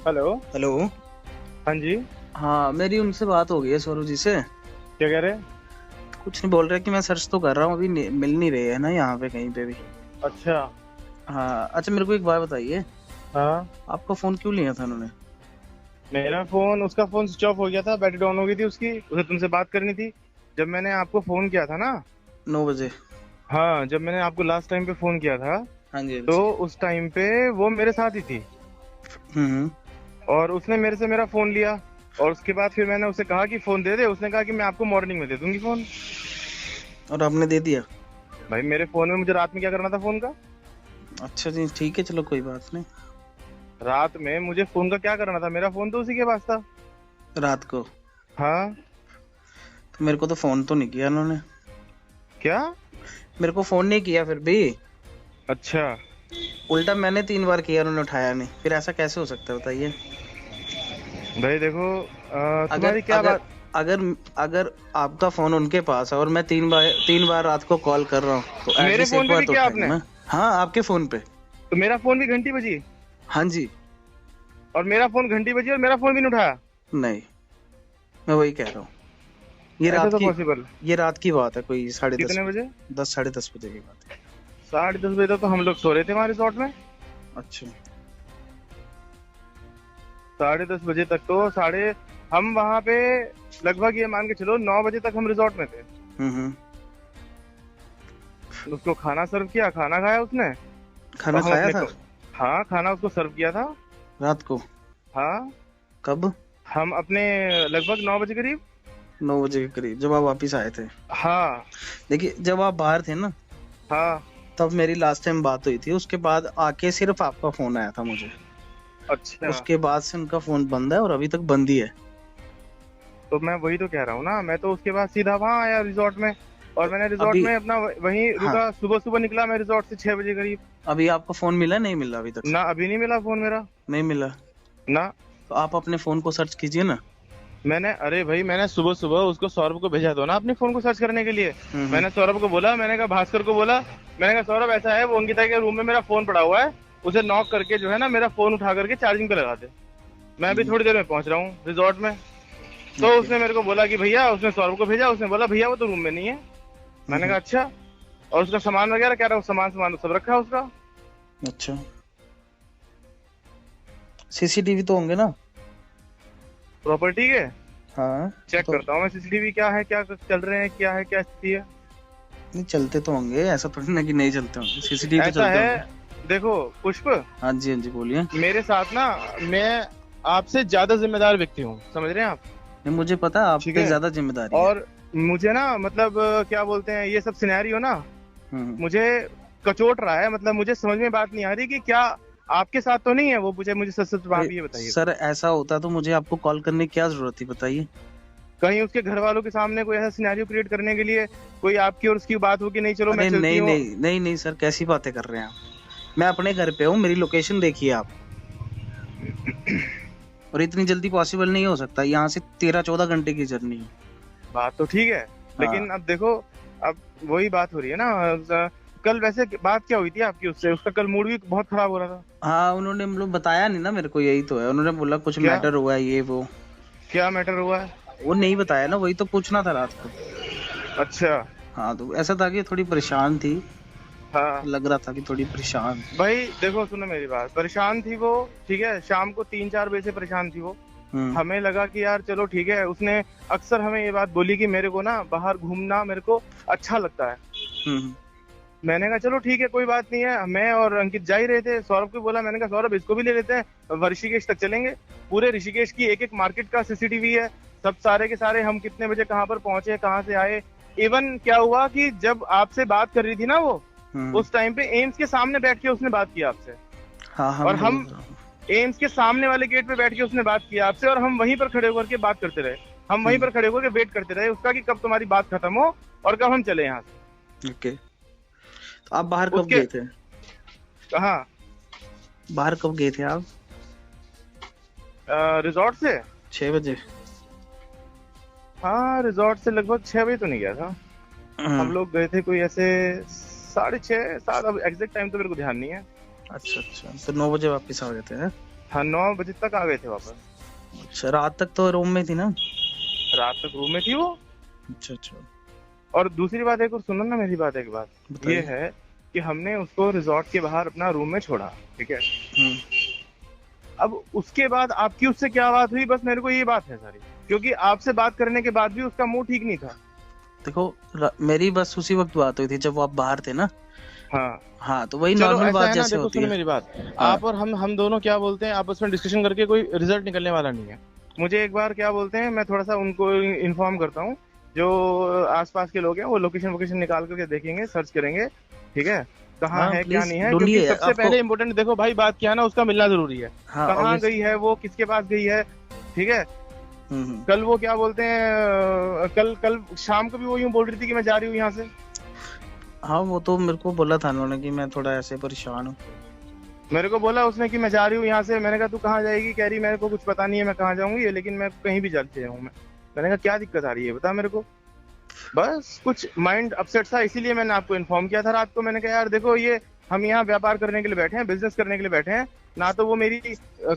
Hello. Hello. हाँ जी। हाँ, मेरी उनसे बात हो गई है सौरभ जी से। क्या कह रहे हैं? कुछ नहीं बोल रहे कि मैं सर्च तो कर रहा हूँ, अभी मिल नहीं रहे है ना यहाँ पे कहीं पे भी। अच्छा। हाँ, अच्छा मेरे को एक बात बताइए, हाँ। आपका फोन क्यों लिया था उन्होंने? मेरा फोन, उसका फोन स्विच ऑफ हो गया था, बैटरी डाउन हो गई थी उसकी, उसे तुमसे बात करनी थी। जब मैंने आपको फोन किया था ना। 9 बजे। हाँ, जब मैंने आपको लास्ट टाइम पे फोन किया था, हाँ जी, हाँ तो जी। उस टाइम पे वो मेरे साथ ही थी। हम्म। और उसने मेरे से मेरा फोन लिया। और उसके बाद फिर मैंने उसे कहा कि फोन दे दे, उसने कहा कि मैं आपको मॉर्निंग में दे दूंगी फोन। और आपने दे दिया? भाई, मेरे फोन में मुझे रात में क्या करना था फोन का? अच्छा जी, ठीक है, चलो कोई बात नहीं। रात में मुझे फोन का क्या करना था? मेरा फोन तो उसी के पास था। रात को? हाँ। तो मेरे को तो फोन तो नहीं किया उन्होंने। क्या? मेरे को फोन नहीं किया फिर भी। अच्छा। उल्टा मैंने 3 बार किया, उन्होंने उठाया नहीं, फिर ऐसा कैसे हो सकता है बताइए? भाई देखो, अगर तुम्हारी क्या अगर बात। अगर अगर आपका फोन उनके पास है और मैं 3 बार रात को कॉल कर रहा हूँ, तो मेरे एटलीस्ट फोन एक पे बार भी तो किया उठाएंगे आपने? ना। हाँ, आपके फोन पे। तो मेरा फोन भी घंटी बजी? हाँ जी। और मेरा फोन घंटी बजी और मेरा फोन भी नहीं उठाया? नहीं, मैं वही कह रहा हूँ। ये ऐसा रात तो की पॉसिबल? ये रात की बात है, कोई 10:30 कितने बजे? बजे, 10 साढ़े 10 बजे की बात है। 10:30 बजे तक तो हम लोग सो रहे थे वहां रिजॉर्ट में। अच्छा। 10:30 बजे तक तो साढ़े, हम वहां पे लगभग ये मान के चलो 9 बजे तक हम रिजॉर्ट में थे। हम्म। उसको खाना सर्व किया, खाना खाया उसने। खाना और हम खाया अपने था? हाँ, खाना उसको सर्व किया था। रात को? हाँ। कब? हम अपने लगभग 9 बजे करीब। 9 बजे के करीब जब आप वापिस आए थे? हाँ। देखिए, जब आप बाहर थे ना, हाँ। तब मेरी लास्ट टाइम बात हुई थी, उसके बाद आके सिर्फ आपका फोन आया था मुझे। अच्छा। उसके बाद से उनका फोन बंद है और अभी तक बंद ही है। तो मैं वही तो कह रहा हूँ ना, मैं तो उसके बाद सीधा वहां आया रिजॉर्ट में। और मैंने रिजॉर्ट अभी? में अपना वहीं हाँ। रुका, सुबह सुबह निकला मैं रिजॉर्ट से 6 बजे करीब। अभी आपका फोन मिला, नहीं मिला अभी तक? ना, अभी नहीं मिला फोन मेरा। नहीं मिला? ना। तो आप अपने फोन को सर्च कीजिए ना। मैंने, अरे भाई, मैंने सुबह सुबह उसको सौरभ को भेजा दो ना अपने फोन को सर्च करने के लिए। हम्म। मैंने सौरभ को बोला, मैंने कहा भास्कर को बोला, मैंने कहा सौरभ ऐसा है, वो अंकिता के रूम में मेरा फोन पड़ा हुआ है, उसे नॉक करके जो है ना मेरा फोन उठा करके चार्जिंग पे लगा दे। मैं अभी हम्म। थोड़ी देर में पहुंच रहा हूँ रिजॉर्ट में। तो ओके। उसने मेरे को बोला कि भैया, उसने सौरभ को भेजा, उसने बोला भैया वो तो रूम में नहीं है। मैंने कहा अच्छा। और उसका सामान वगैरह कह रहा है, सामान सामान सब रखा है उसका। अच्छा, सीसीटीवी तो होंगे ना? प्रॉपर्टी के हाँ। चेक तो करता हूँ मैं, सीसीटीवी क्या है, क्या चल रहे हैं, क्या है, क्या स्थिति है। नहीं, चलते तो होंगे, ऐसा थोड़ी ना कि नहीं चलते होंगे, सीसीटीवी तो ऐसा चलते है, होंगे। देखो पुष्प, हाँ जी, हाँ जी, बोलिए। मेरे साथ ना, मैं आपसे ज्यादा जिम्मेदार व्यक्ति हूँ, समझ रहे हैं आप? नहीं, मुझे पता है आप ठीक पे है। ज्यादा जिम्मेदारी है। और मुझे ना, मतलब क्या बोलते हैं, ये सब सिनेरियो ना हम्म। मुझे कचोट रहा है, मतलब मुझे समझ में बात नहीं आ रही कि क्या आपके साथ तो नहीं है वो, मुझे मुझे सच सच अरे आप ये बताइए। सर, ऐसा होता तो मुझे आपको कॉल करने की क्या जरूरत थी, बताइए? कहीं उसके घर वालों के सामने कोई ऐसा सिनेरियो क्रिएट करने के लिए कोई आपकी और उसकी बात हो कि नहीं चलो मैं अरे चलती नहीं हूँ। नहीं नहीं नहीं सर, कैसी बातें कर रहे हैं आप? मैं अपने घर पे हूँ, मेरी लोकेशन देखिए आप। और इतनी जल्दी पॉसिबल नहीं हो सकता, यहाँ से 13-14 घंटे की जर्नी है। बात तो ठीक है, हाँ। लेकिन अब देखो, अब वही बात हो रही है ना। कल वैसे बात क्या हुई थी आपकी उससे? उसका कल मूड भी बहुत खराब हो रहा था। हाँ, उन्होंने मतलब बताया नहीं ना मेरे को, यही तो है, उन्होंने बोला कुछ क्या? मैटर हुआ है ये वो। क्या मैटर हुआ है? वो नहीं बताया ना, वही तो पूछना था रात को। अच्छा। हाँ, तो ऐसा था कि थोड़ी परेशान थी। हाँ। लग रहा था कि थोड़ी परेशान। भाई देखो, सुनो मेरी बात, परेशान थी वो। ठीक है, शाम को 3-4 बजे से परेशान थी वो। हम्म। हमें लगा कि यार चलो ठीक है, उसने अक्सर हमें ये बात बोली कि मेरे को ना बाहर घूमना मेरे को अच्छा लगता है। हम्म। मैंने कहा चलो ठीक है, कोई बात नहीं है। मैं और अंकित जा ही रहे थे, सौरभ को बोला, मैंने कहा सौरभ इसको भी ले लेते हैं, ऋषिकेश तक चलेंगे। पूरे ऋषिकेश की एक एक मार्केट का सीसीटीवी है, सब सारे के सारे, हम कितने बजे कहाँ पर पहुंचे, कहाँ से आए। इवन क्या हुआ कि जब आपसे बात कर रही थी ना वो, हम्म। उस टाइम पे एम्स के सामने बैठ के उसने बात की आपसे। हाँ हाँ, और मैं समझ हम रहा हूँ। एम्स के सामने वाले गेट पे बैठ के उसने बात की आपसे, और हम वहीं पर खड़े होकर के बात करते रहे। हम वहीं हम्म। पर खड़े होकर के वेट करते रहे उसका कि कब तुम्हारी बात खत्म हो और कब हम चले यहाँ से। ओके। तो आप बाहर कब उसके गए थे? कहा? बाहर कब गए थे आप? रिजॉर्ट से? 6 बजे? हाँ, रिजॉर्ट से लगभग 6 बजे तो नहीं गया था। हम लोग गए थे कोई ऐसे 6:30-7, अब एग्जैक्ट टाइम तो मेरे को ध्यान नहीं है। अच्छा अच्छा, तो 9 बजे वापस आ गए थे हैं? हाँ 9 बजे तक आ गए थे वापस। अच्छा, रात तक तो रूम में थी ना? रात तक रूम में थी वो। अच्छा अच्छा, और दूसरी बात एक और सुनो ना, मेरी बात एक बात ये बताइए। है कि हमने उसको रिजॉर्ट के बाहर अपना रूम में छोड़ा, ठीक है। हम्म। अब उसके बाद आपकी उससे क्या बात हुई, बस मेरे को ये बात है सारी, क्योंकि आपसे बात करने के बाद भी उसका मुंह ठीक नहीं था। देखो, मेरी बस उसी वक्त बात हुई थी जब वो आप बाहर थे ना। हाँ हाँ, तो वही चलो नॉर्मल ऐसा बात है ना, जैसे देखो होती सुनो है। मेरी बात। हाँ। आप और हम दोनों क्या बोलते हैं, आपस में डिस्कशन करके कोई रिजल्ट निकलने वाला नहीं है। मुझे एक बार क्या बोलते हैं, मैं थोड़ा सा उनको इन्फॉर्म करता हूँ, जो आसपास के लोग हैं वो लोकेशन वोकेशन निकाल करके देखेंगे, सर्च करेंगे, ठीक है, कहाँ हाँ है क्या प्लीज नहीं है। क्योंकि ढूंढिए सबसे आपको। पहले इम्पोर्टेंट देखो भाई, बात क्या है ना, उसका मिलना जरूरी है। हाँ कहाँ ऑब्वियस। गई है वो, किसके पास गई है, ठीक है। हम्म। कल वो क्या बोलते हैं, कल कल शाम को भी वो यूं बोल रही थी कि मैं जा रही हूँ यहाँ से। हाँ, वो तो मेरे को बोला था उन्होंने कि मैं थोड़ा ऐसे परेशान हूँ। मेरे को बोला उसने कि मैं जा रही हूँ यहाँ से। मैंने कहा तू कहाँ जाएगी, कह रही मेरे को कुछ पता नहीं है मैं कहाँ जाऊंगी, लेकिन मैं कहीं भी जाती हूँ मैं। मैंने कहा क्या दिक्कत आ रही है बता मेरे को। बस कुछ माइंड अपसेट था, इसीलिए मैंने आपको इन्फॉर्म किया था रात को। मैंने कहा यार देखो, ये हम यहाँ व्यापार करने के लिए बैठे हैं, बिजनेस करने के लिए बैठे हैं, ना तो वो मेरी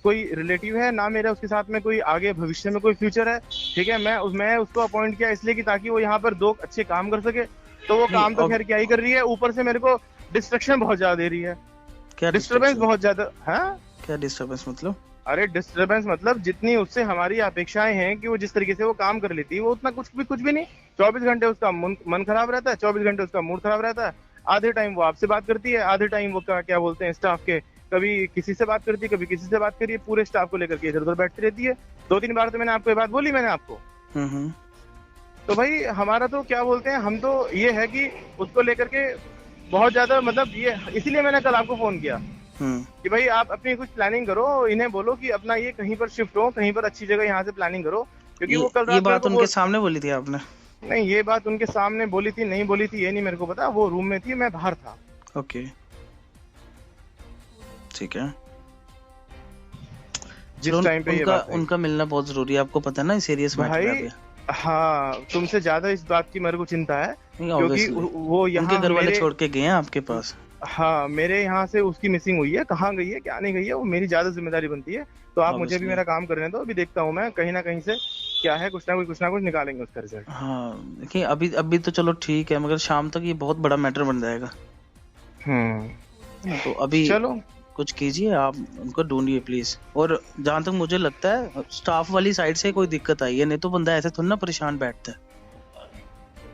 कोई रिलेटिव है, ना मेरा उसके साथ में कोई आगे भविष्य में कोई फ्यूचर है, ठीक है। मैं उसको अपॉइंट किया इसलिए कि ताकि वो यहाँ पर 2 अच्छे काम कर सके। तो वो नहीं, काम तो खैर क्या ही कर रही है, ऊपर से मेरे को डिस्ट्रक्शन बहुत ज्यादा दे रही है, क्या डिस्टरबेंस डिस्टर्बेंस? बहुत ज्यादा। हाँ क्या डिस्टर्बेंस मतलब? अरे डिस्टरबेंस मतलब जितनी उससे हमारी अपेक्षाएं हैं कि वो जिस तरीके से वो काम कर लेती है, वो उतना कुछ भी नहीं। 24 घंटे उसका मन खराब रहता है, 24 घंटे उसका मूड खराब रहता है। आधे टाइम वो आपसे बात करती है, आधे टाइम वो क्या बोलते हैं स्टाफ के, कभी किसी से बात करती है, कभी किसी से बात करिए, पूरे स्टाफ को लेकर के इधर उधर बैठती रहती है। 2-3 बार तो मैंने आपको ये बात बोली मैंने आपको। हम्म। तो भाई हमारा तो क्या बोलते हैं, हम तो ये है कि उसको लेकर के बहुत ज्यादा मतलब ये, इसीलिए मैंने कल आपको फोन किया हम्म। कि भाई आप अपनी कुछ प्लानिंग करो, इन्हें बोलो कि अपना ये कहीं पर शिफ्ट हो, कहीं पर अच्छी जगह यहाँ से प्लानिंग करो। क्योंकि वो कल ये रात मेरे बात को उनके सामने बोली थी आपने? नहीं, ये बात उनके सामने बोली थी नहीं बोली थी ये नहीं मेरे को पता, वो रूम में थी, मैं बाहर था। ओके, ठीक है। जिस टाइम पे ये उनका बात है उनका मिलना बहुत जरूरी है, आपको पता है ना, सीरियस मैटर है भाई। अभी। हाँ तुमसे ज्यादा इस बात की मेरे को चिंता है, नहीं, क्योंकि ऑब्वियसली वो उनके यहाँ घर वाले मेरे, छोड़ के गए हैं आपके पास। हाँ मेरे यहाँ से उसकी मिसिंग हुई है, कहाँ गई है क्या नहीं गई है वो मेरी ज्यादा जिम्मेदारी बनती है। तो आप मुझे भी ऑब्वियसली। मेरा काम करने दो, अभी देखता हूँ मैं कहीं ना कहीं से क्या है, कुछ ना कुछ निकालेंगे उसका रिजल्ट। हाँ देखिए, अभी अभी तो चलो ठीक है, मगर शाम तक ये बहुत बड़ा मैटर बन जाएगा। तो अभी चलो कुछ कीजिए, आप उनको ढूंढिए प्लीज। और जहां तक मुझे लगता है स्टाफ वाली साइड से कोई दिक्कत आई है, नहीं तो बंदा ऐसे थोड़ा ना परेशान बैठता है।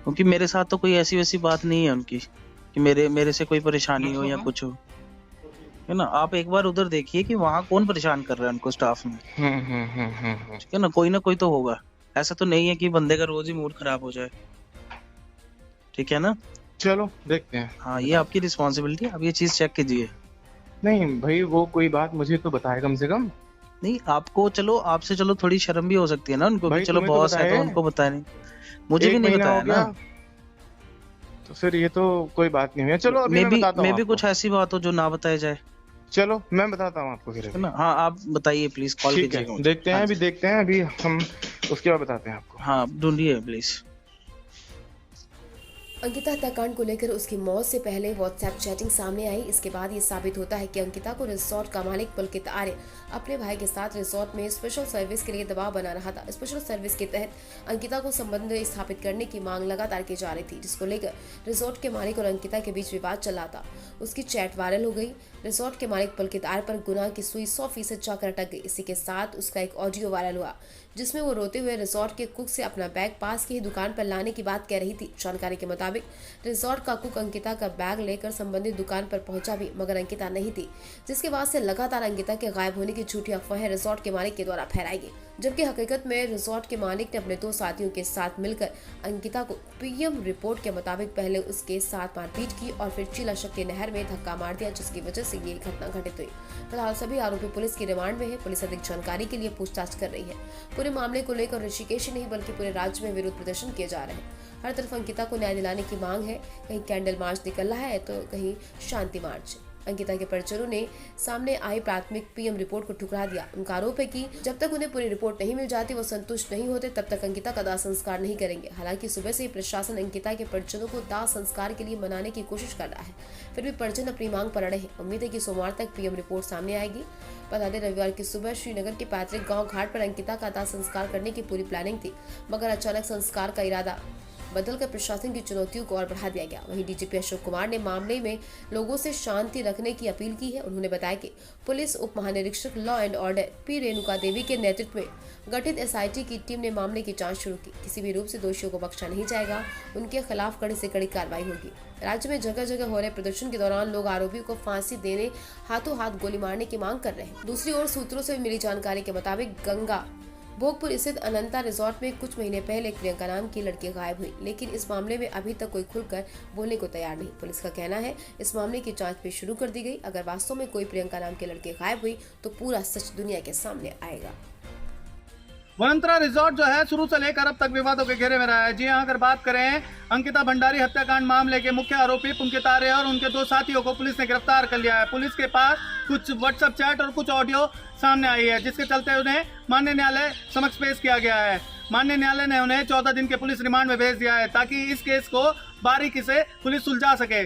क्योंकि मेरे साथ तो कोई ऐसी वैसी बात नहीं है उनकी कि मेरे से कोई परेशानी हो या कुछ हो, है ना। आप एक बार उधर देखिए कि वहाँ कौन परेशान कर रहा है उनको स्टाफ में, ठीक है ना कोई तो होगा। ऐसा तो नहीं है कि बंदे का रोज ही मूड खराब हो जाए, ठीक है ना। चलो देखते हैं। हाँ, ये आपकी रिस्पॉन्सिबिलिटी है, आप ये चीज चेक कीजिए। नहीं भाई वो कोई बात मुझे तो बताए कम से कम। नहीं, आपको चलो, आपसे चलो थोड़ी शर्म भी हो सकती है ना उनको भाई भी, चलो तुम्हें तो बॉस है तो बताए, उनको बताया नहीं, मुझे भी 1 नहीं महीना हो बताया गया, ना। तो फिर ये तो कोई बात नहीं है। चलो अभी मैं बताता हूँ मे भी आपको। कुछ ऐसी बात हो जो ना बताया जाए, चलो मैं बताता हूँ आपको फिर है अभी। ना। हाँ, आप बताइए प्लीज, कॉल ठीक कीजिएगा है मुझे। देखते हैं, हाँ अभी जी। देखते हैं, अभी हम उसके बाद बताते हैं आपको। हाँ, ढूंढिए प्लीज। अंकिता हत्याकांड को लेकर उसकी मौत से पहले व्हाट्सएप चैटिंग सामने आई। इसके बाद ये साबित होता है कि अंकिता को रिजॉर्ट का मालिक पुलकित आर्य अपने भाई के साथ रिजॉर्ट में स्पेशल सर्विस के लिए दबाव बना रहा था। स्पेशल सर्विस के तहत अंकिता को संबंध स्थापित करने की मांग लगातार की जा रही थी, जिसको लेकर रिजॉर्ट के मालिक और अंकिता के बीच विवाद चल रहा था। उसकी चैट वायरल हो गई। रिजॉर्ट के मालिक पुलकित आर्य पर गुनाह की सुई 100% जाकर अटक गई। इसी के साथ उसका एक ऑडियो वायरल हुआ, जिसमें वो रोते हुए रिजॉर्ट के कुक से अपना बैग पास की ही दुकान पर लाने की बात कह रही थी। जानकारी के मुताबिक रिजॉर्ट का कुक अंकिता का बैग लेकर संबंधित दुकान पर पहुंचा भी, मगर अंकिता नहीं थी, जिसके बाद से लगातार अंकिता के गायब होने की झूठी अफवाहें रिजॉर्ट के मालिक के द्वारा फैलाई गई। जबकि हकीकत में रिजॉर्ट के मालिक ने अपने 2 साथियों के साथ मिलकर अंकिता को पीएम रिपोर्ट के मुताबिक पहले उसके साथ मारपीट की और फिर चीला शक्ति नहर में धक्का मार दिया, जिसकी वजह से ये घटना घटित हुई। फिलहाल सभी आरोपी पुलिस की रिमांड में है। पुलिस अधिक जानकारी के लिए पूछताछ कर रही है। पूरे मामले को लेकर ऋषिकेश नहीं बल्कि पूरे राज्य में विरोध प्रदर्शन किए जा रहे हैं। हर तरफ अंकिता को न्याय दिलाने की मांग है। कहीं कैंडल मार्च निकल रहा है तो कहीं शांति मार्च। अंकिता के परिजनों ने सामने आई प्राथमिक पीएम रिपोर्ट को ठुकरा दिया। उनका आरोप है कि जब तक उन्हें पूरी रिपोर्ट नहीं मिल जाती वो संतुष्ट नहीं होते, तब तक अंकिता का दाह संस्कार नहीं करेंगे। हालांकि सुबह से ही प्रशासन अंकिता के परिजनों को दाह संस्कार के लिए मनाने की कोशिश कर रहा है, फिर भी परिजन अपनी मांग पर अड़े हैं। उम्मीद है कि सोमवार तक पीएम रिपोर्ट सामने आएगी। बता दें, रविवार की सुबह श्रीनगर के पैतृक गांव घाट पर अंकिता का दाह संस्कार करने की पूरी प्लानिंग थी, मगर अचानक संस्कार का इरादा बदलकर प्रशासन की चुनौतियों को और बढ़ा दिया गया। वहीं डीजीपी अशोक कुमार ने मामले में लोगों से शांति रखने की अपील की है। उन्होंने बताया कि पुलिस उप महानिरीक्षक law and order P Renuka Devi के नेतृत्व में गठित एसआईटी की टीम ने मामले की जांच शुरू की। किसी भी रूप से दोषियों को बख्शा नहीं जाएगा, उनके खिलाफ कड़ी से कड़ी कार्रवाई होगी। राज्य में जगह जगह हो रहे प्रदर्शन के दौरान लोग आरोपियों को फांसी देने, हाथों हाथ गोली मारने की मांग कर रहे हैं। दूसरी ओर सूत्रों से मिली जानकारी के मुताबिक गंगा भोगपुर स्थित अनंता रिजॉर्ट में कुछ महीने पहले प्रियंका नाम की लड़की गायब हुई, लेकिन इस मामले में अभी तक कोई खुलकर बोलने को तैयार नहीं। पुलिस का कहना है इस मामले की जांच भी शुरू कर दी गई। अगर वास्तव में कोई प्रियंका नाम की लड़की गायब हुई तो पूरा सच दुनिया के सामने आएगा। वनंतरा रिजॉर्ट जो है शुरू से लेकर अब तक विवादों के घेरे में रहा है। जी हाँ, अगर बात करें अंकिता भंडारी हत्याकांड मामले के मुख्य आरोपी पुलकित आर्य और उनके 2 साथियों को पुलिस ने गिरफ्तार कर लिया है। पुलिस के पास कुछ व्हाट्सएप चैट और कुछ ऑडियो सामने आई है, जिसके चलते उन्हें माननीय न्यायालय समक्ष पेश किया गया है। माननीय न्यायालय ने उन्हें 14 दिन के पुलिस रिमांड में भेज दिया है, ताकि इस केस को बारीकी से पुलिस सुलझा सके।